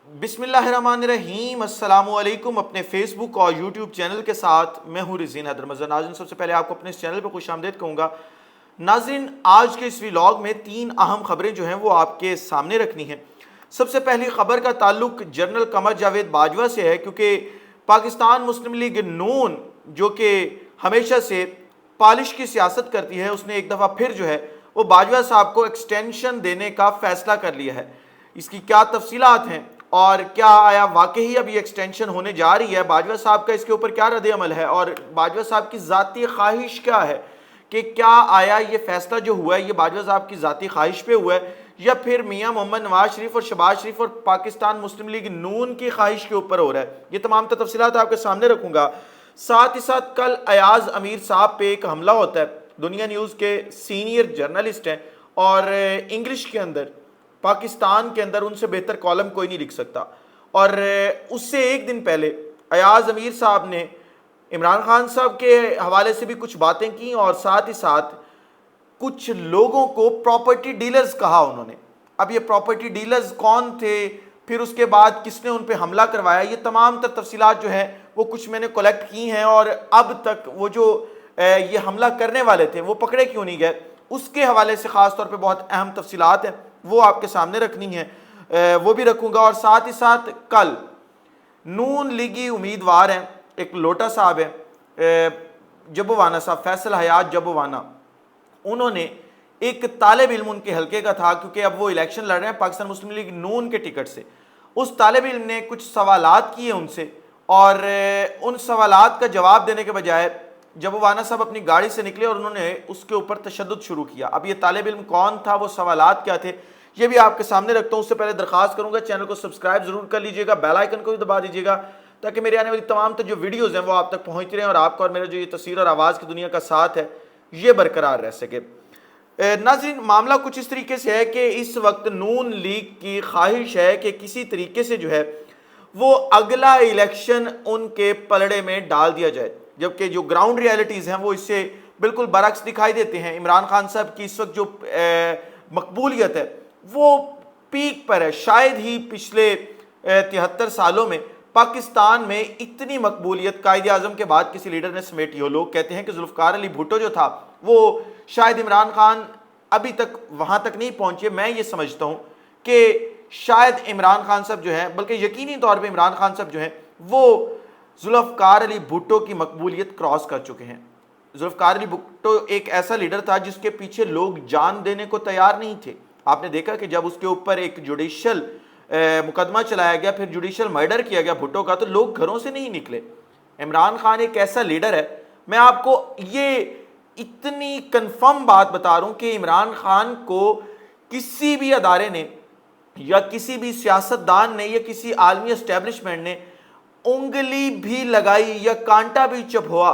बिस्मिल्लाहिर्रहमानिर्रहीम, अस्सलामुअलैकुम। अपने फेसबुक और यूट्यूब चैनल के साथ मैं हूँ रिज़ीन हैदर मज़हर। नाज़रीन, सबसे पहले आपको अपने इस चैनल पर खुशामदीद कहूँगा। नाज़रीन, आज के इस व्लॉग में 3 अहम खबरें जो हैं वो आपके सामने रखनी हैं। सबसे पहली खबर का ताल्लुक जनरल कमर जावेद बाजवा से है, क्योंकि पाकिस्तान मुस्लिम लीग नून जो कि हमेशा से पॉलिश की सियासत करती है, उसने एक दफ़ा फिर जो है वो बाजवा साहब को एक्सटेंशन देने का फ़ैसला कर लिया है। इसकी क्या तफसीलात हैं और क्या आया वाकई अब ये एक्सटेंशन होने जा रही है, बाजवा साहब का इसके ऊपर क्या रद्द अमल है और बाजवा साहब की ज़ाती ख्वाहिश क्या है कि क्या आया ये फैसला जो हुआ है ये बाजवा साहब की ज़ाती ख्वाहिश पे हुआ है या फिर मियां मोहम्मद नवाज शरीफ और शहबाज शरीफ और पाकिस्तान मुस्लिम लीग नून की ख्वाहिश के ऊपर हो रहा है। ये तमाम तफसीलात आपके सामने रखूंगा। साथ ही साथ कल अयाज अमीर साहब पे एक हमला होता है। दुनिया न्यूज़ के सीनियर जर्नलिस्ट हैं और इंग्लिश के अंदर पाकिस्तान के अंदर उनसे बेहतर कॉलम कोई नहीं लिख सकता। और उससे एक दिन पहले अयाज अमीर साहब ने इमरान खान साहब के हवाले से भी कुछ बातें की और साथ ही साथ कुछ लोगों को प्रॉपर्टी डीलर्स कहा उन्होंने। अब ये प्रॉपर्टी डीलर्स कौन थे, फिर उसके बाद किसने उन पे हमला करवाया, ये तमाम तफसीलात जो है वो कुछ मैंने कलेक्ट की हैं। और अब तक वो जो ये हमला करने वाले थे वो पकड़े क्यों नहीं गए, उसके हवाले से ख़ास तौर पे बहुत अहम तफसीलात हैं, वो आपके सामने रखनी है, वो भी रखूँगा। और साथ ही साथ कल नून लीगी उम्मीदवार हैं, एक लोटा साहब है, जबोवाना साहब, फैसल हयात जबोवाना, उन्होंने एक तालिब इल्म उनके हल्के का था, क्योंकि अब वो इलेक्शन लड़ रहे हैं पाकिस्तान मुस्लिम लीग नून के टिकट से। उस तालिब इल्म ने कुछ सवालात किए उनसे और उन सवालात का जवाब देने के बजाय जबोवाना साहब अपनी गाड़ी से निकले और उन्होंने उसके ऊपर तशद्दुद शुरू किया। अब ये तालिब इल्म कौन था, वो सवालात क्या थे, ये भी आपके सामने रखता हूँ। उससे पहले दरख्वास्त करूँगा चैनल को सब्सक्राइब जरूर कर लीजिएगा, बेल आइकन को भी दबा दीजिएगा ताकि मेरे आने वाली तमाम जो वीडियोज़ हैं वो आप तक पहुँचती रहें और आपका और मेरा जो ये तस्वीर और आवाज़ की दुनिया का साथ है ये बरकरार रह सके। नाज़रीन, मामला कुछ इस तरीके से है कि इस वक्त नून लीग की ख्वाहिश है कि किसी तरीके से जो है वो अगला इलेक्शन उनके पलड़े में डाल दिया जाए, जबकि जो ग्राउंड रियलिटीज़ हैं वो इससे बिल्कुल बरक्स दिखाई देते हैं। इमरान खान साहब की इस वक्त जो मकबूलियत है वो पीक पर है। शायद ही पिछले 73 सालों में पाकिस्तान में इतनी मकबूलियत कायद आज़म के बाद किसी लीडर ने समेटी हो। लोग कहते हैं कि जुल्फ़िकार अली भुट्टो जो था वो शायद इमरान खान अभी तक वहाँ तक नहीं पहुँचे। मैं ये समझता हूँ कि शायद इमरान खान साहब जो है, बल्कि यकीनी तौर पे इमरान खान साहब जो हैं वो जुल्फ़िकार अली भुट्टो की मकबूलियत क्रॉस कर चुके हैं। जुल्फ़िकार अली भुट्टो एक ऐसा लीडर था जिसके पीछे लोग जान देने को तैयार नहीं थे। आपने देखा कि जब उसके ऊपर एक जुडिशल मुकदमा चलाया गया, फिर जुडिशल मर्डर किया गया भुट्टो का, तो लोग घरों से नहीं निकले। इमरान खान एक ऐसा लीडर है, मैं आपको ये इतनी कंफर्म बात बता रहा हूं कि इमरान खान को किसी भी अदारे ने या किसी भी सियासतदान ने या किसी आलमी एस्टेब्लिशमेंट ने उंगली भी लगाई या कांटा भी चबोआ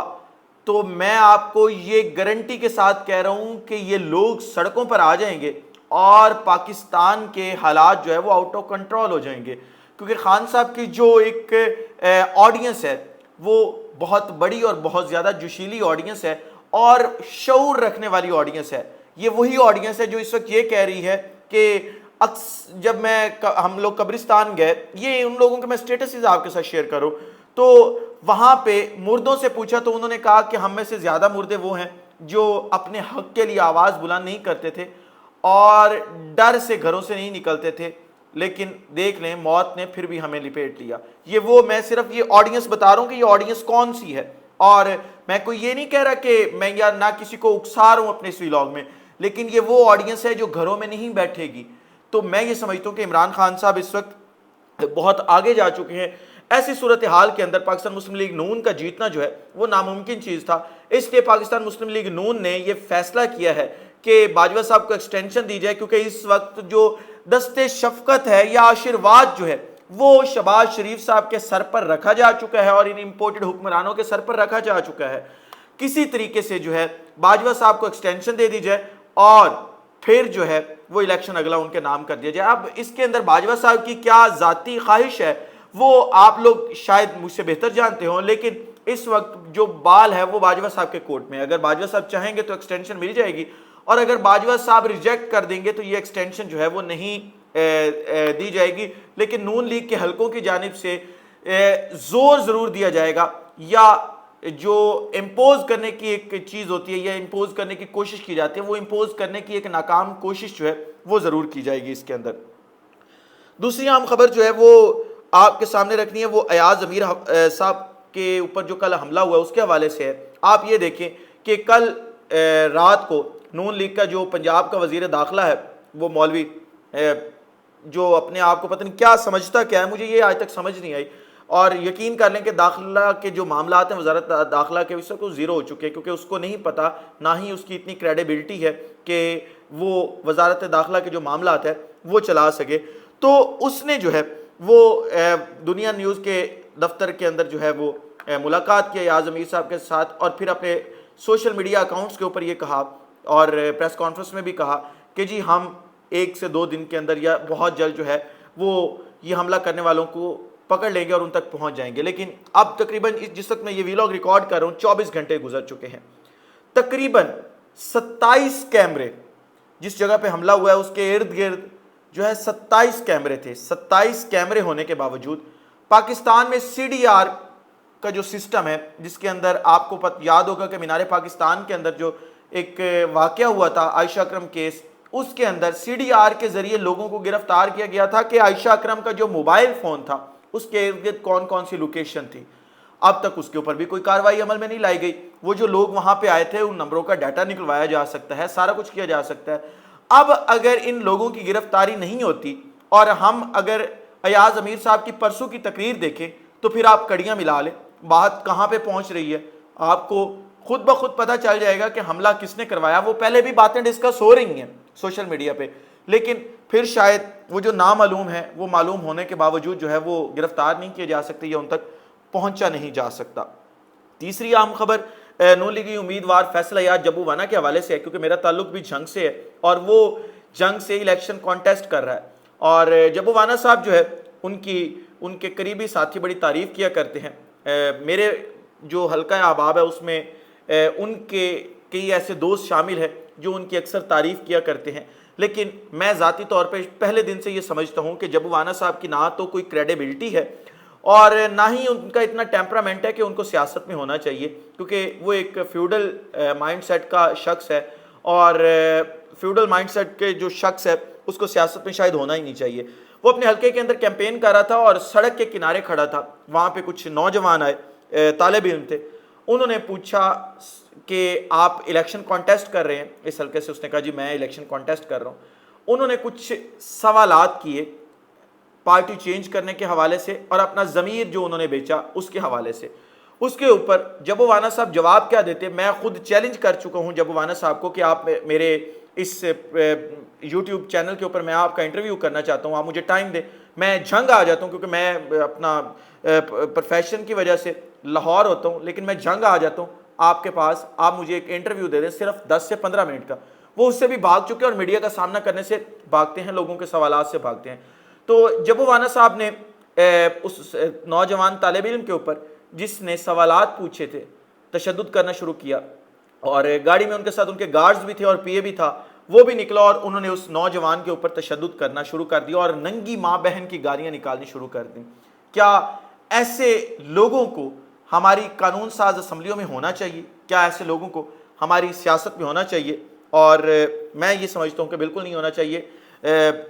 तो मैं आपको ये गारंटी के साथ कह रहा हूं कि ये लोग सड़कों पर आ जाएंगे और पाकिस्तान के हालात जो है वो आउट ऑफ कंट्रोल हो जाएंगे। क्योंकि खान साहब की जो एक ऑडियंस है वो बहुत बड़ी और बहुत ज़्यादा जोशीली ऑडियंस है और शऊर रखने वाली ऑडियंस है। ये वही ऑडियंस है जो इस वक्त ये कह रही है कि जब हम लोग कब्रिस्तान गए, ये उन लोगों के मैं स्टेटस आपके साथ शेयर करूँ, तो वहाँ पे मुर्दों से पूछा तो उन्होंने कहा कि हम में से ज़्यादा मुर्दे वो हैं जो अपने हक के लिए आवाज़ बुलंद नहीं करते थे और डर से घरों से नहीं निकलते थे, लेकिन देख लें मौत ने फिर भी हमें लिपेट लिया। ये वो, मैं सिर्फ ये ऑडियंस बता रहा हूँ कि ये ऑडियंस कौन सी है। और मैं कोई ये नहीं कह रहा कि मैं या ना किसी को उकसा रहा हूँ अपने इस व्लॉग में, लेकिन ये वो ऑडियंस है जो घरों में नहीं बैठेगी। तो मैं ये समझता हूँ कि इमरान खान साहब इस वक्त बहुत आगे जा चुके हैं। ऐसी सूरत हाल के अंदर पाकिस्तान मुस्लिम लीग नून का जीतना जो है वो नामुमकिन चीज़ था। इसलिए पाकिस्तान मुस्लिम लीग नून ने यह फैसला किया है कि बाजवा साहब को एक्सटेंशन दी जाए, क्योंकि इस वक्त जो दस्ते शफकत है या आशीर्वाद जो है वो शहबाज शरीफ साहब के सर पर रखा जा चुका है और इन इम्पोर्टेड हुक्मरानों के सर पर रखा जा चुका है। किसी तरीके से जो है बाजवा साहब को एक्सटेंशन दे दी जाए और फिर जो है वो इलेक्शन अगला उनके नाम कर दिया जाए। अब इसके अंदर बाजवा साहब की क्या ज़ाती ख्वाहिश है वो आप लोग शायद मुझसे बेहतर जानते हो, लेकिन इस वक्त जो बाल है वो बाजवा साहब के कोर्ट में। अगर बाजवा साहब चाहेंगे तो एक्सटेंशन मिल जाएगी और अगर बाजवा साहब रिजेक्ट कर देंगे तो ये एक्सटेंशन जो है वो नहीं دی جائے گی، لیکن نون لیگ کے حلقوں کی جانب سے زور ضرور دیا جائے گا، یا جو امپوز کرنے کی ایک چیز ہوتی ہے یا امپوز کرنے کی کوشش کی جاتی ہے، وہ امپوز کرنے کی ایک ناکام کوشش جو ہے وہ ضرور کی جائے گی اس کے اندر۔ دوسری اہم خبر جو ہے وہ آپ کے سامنے رکھنی ہے، وہ ایاز امیر صاحب کے اوپر جو کل حملہ ہوا ہے اس کے حوالے سے ہے۔ آپ یہ دیکھیں کہ کل رات کو نون لیگ کا جو پنجاب کا وزیر داخلہ ہے، وہ مولوی جو اپنے آپ کو پتہ نہیں کیا سمجھتا کیا ہے، مجھے یہ آج تک سمجھ نہیں آئی، اور یقین کر لیں کہ داخلہ کے جو معاملات ہیں وزارت داخلہ کے اس وقت زیرو ہو چکے ہیں، کیونکہ اس کو نہیں پتہ، نہ ہی اس کی اتنی کریڈیبلٹی ہے کہ وہ وزارت داخلہ کے جو معاملات ہیں وہ چلا سکے۔ تو اس نے جو ہے وہ دنیا نیوز کے دفتر کے اندر جو ہے وہ ملاقات کی ایاز امیر صاحب کے ساتھ، اور پھر اپنے سوشل میڈیا اکاؤنٹس کے اوپر یہ کہا، اور پریس کانفرنس میں بھی کہا کہ جی ہم 1 سے 2 دن کے اندر یا بہت جلد جو ہے وہ یہ حملہ کرنے والوں کو پکڑ لیں گے اور ان تک پہنچ جائیں گے۔ لیکن اب تقریباً جس وقت میں یہ ویلاگ ریکارڈ کر رہا ہوں 24 گھنٹے گزر چکے ہیں، تقریباً 27 کیمرے جس جگہ پہ حملہ ہوا ہے اس کے ارد گرد جو ہے 27 کیمرے تھے۔ 27 کیمرے ہونے کے باوجود پاکستان میں CDR کا جو سسٹم ہے، جس کے اندر آپ کو یاد ہوگا کہ مینار پاکستان کے اندر جو ایک واقعہ ہوا تھا عائشہ اکرم کیس، اس کے اندر CDR کے ذریعے لوگوں کو گرفتار کیا گیا تھا کہ عائشہ اکرم کا جو موبائل فون تھا اس کے ارد گرد کون کون سی لوکیشن تھی۔ اب تک اس کے اوپر بھی کوئی کارروائی عمل میں نہیں لائی گئی۔ وہ جو لوگ وہاں پہ آئے تھے ان نمبروں کا ڈیٹا نکلوایا جا سکتا ہے، سارا کچھ کیا جا سکتا ہے۔ اب اگر ان لوگوں کی گرفتاری نہیں ہوتی اور ہم اگر ایاز امیر صاحب کی پرسوں کی تقریر دیکھیں تو پھر آپ کڑیاں ملا لیں، بات کہاں پہ پہنچ رہی ہے، آپ کو خود بخود پتہ چل جائے گا کہ حملہ کس نے کروایا۔ وہ پہلے بھی باتیں ڈسکس ہو رہی ہیں سوشل میڈیا پہ، لیکن پھر شاید وہ جو نامعلوم ہے وہ معلوم ہونے کے باوجود جو ہے وہ گرفتار نہیں کیے جا سکتے یا ان تک پہنچا نہیں جا سکتا۔ تیسری اہم خبر نون لیگی امیدوار فیصل ایاز جبو وانا کے حوالے سے ہے، کیونکہ میرا تعلق بھی جنگ سے ہے اور وہ جنگ سے الیکشن کانٹیسٹ کر رہا ہے، اور جبو وانا صاحب جو ہے ان کے قریبی ساتھی بڑی تعریف کیا کرتے ہیں۔ میرے جو حلقہ احباب ہے اس میں ان کے کئی ایسے دوست شامل ہیں جو ان کی اکثر تعریف کیا کرتے ہیں، لیکن میں ذاتی طور پہ پہلے دن سے یہ سمجھتا ہوں کہ جبو وانا صاحب کی نہ تو کوئی کریڈیبلٹی ہے اور نہ ہی ان کا اتنا ٹیمپرامنٹ ہے کہ ان کو سیاست میں ہونا چاہیے، کیونکہ وہ ایک فیوڈل مائنڈ سیٹ کا شخص ہے، اور فیوڈل مائنڈ سیٹ کے جو شخص ہے اس کو سیاست میں شاید ہونا ہی نہیں چاہیے۔ وہ اپنے حلقے کے اندر کیمپین کر رہا تھا اور سڑک کے کنارے کھڑا تھا، وہاں پہ کچھ نوجوان آئے، طالب علم تھے، انہوں نے پوچھا کہ آپ الیکشن کانٹیسٹ کر رہے ہیں اس حلقے سے؟ اس نے کہا جی میں الیکشن کانٹیسٹ کر رہا ہوں۔ انہوں نے کچھ سوالات کیے پارٹی چینج کرنے کے حوالے سے اور اپنا ضمیر جو انہوں نے بیچا اس کے حوالے سے، اس کے اوپر جبو وانا صاحب جواب کیا دیتے؟ میں خود چیلنج کر چکا ہوں جبو وانا صاحب کو کہ آپ میرے اس یوٹیوب چینل کے اوپر میں آپ کا انٹرویو کرنا چاہتا ہوں، آپ مجھے ٹائم دیں۔ میں جھنگ آ جاتا ہوں کیونکہ میں اپنا پروفیشن کی وجہ سے لاہور ہوتا ہوں، لیکن میں جھنگ آ جاتا ہوں آپ کے پاس، آپ مجھے ایک انٹرویو دے دیں صرف 10 سے 15 منٹ کا۔ وہ اس سے بھی بھاگ چکے اور میڈیا کا سامنا کرنے سے بھاگتے ہیں، لوگوں کے سوالات سے بھاگتے ہیں۔ تو جبو وانا صاحب نے اس نوجوان طالب علم کے اوپر جس نے سوالات پوچھے تھے تشدد کرنا شروع کیا، اور گاڑی میں ان کے ساتھ ان کے گارڈز بھی تھے اور پی اے بھی تھا، وہ بھی نکلا اور انہوں نے اس نوجوان کے اوپر تشدد کرنا شروع کر دیا اور ننگی ماں بہن کی گالیاں نکالنی شروع کر دیں۔ کیا ایسے لوگوں کو ہماری قانون ساز اسمبلیوں میں ہونا چاہیے؟ کیا ایسے لوگوں کو ہماری سیاست میں ہونا چاہیے؟ اور میں یہ سمجھتا ہوں کہ بالکل نہیں ہونا چاہیے۔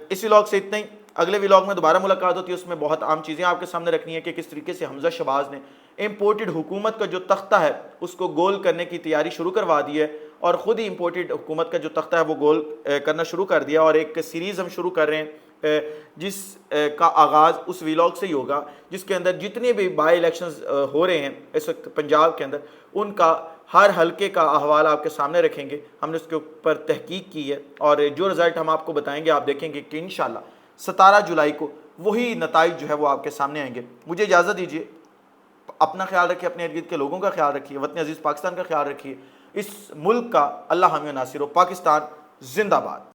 اس ولاگ سے اتنا ہی، اگلے ولاگ میں دوبارہ ملاقات ہوتی ہے، اس میں بہت عام چیزیں آپ کے سامنے رکھنی ہے کہ کس طریقے سے حمزہ شہباز نے امپورٹڈ حکومت کا جو تختہ ہے اس کو گول کرنے کی تیاری شروع کروا دی ہے، اور خود ہی امپورٹڈ حکومت کا جو تختہ ہے وہ گول کرنا شروع کر دیا، اور ایک سیریز ہم شروع کر رہے ہیں جس کا آغاز اس ولاگ سے ہی ہوگا، جس کے اندر جتنے بھی بائی الیکشنز ہو رہے ہیں اس وقت پنجاب کے اندر ان کا ہر حلقے کا احوال آپ کے سامنے رکھیں گے۔ ہم نے اس کے اوپر تحقیق کی ہے اور جو رزلٹ ہم آپ کو بتائیں گے آپ دیکھیں گے کہ انشاءاللہ 17 جولائی کو وہی نتائج جو ہے وہ آپ کے سامنے آئیں گے۔ مجھے اجازت دیجیے، اپنا خیال رکھیے، اپنے ارد گرد کے لوگوں کا خیال رکھیے، وطن عزیز پاکستان کا خیال رکھیے۔ اس ملک کا اللہ حامی و ناصر ہو۔ پاکستان زندہ باد۔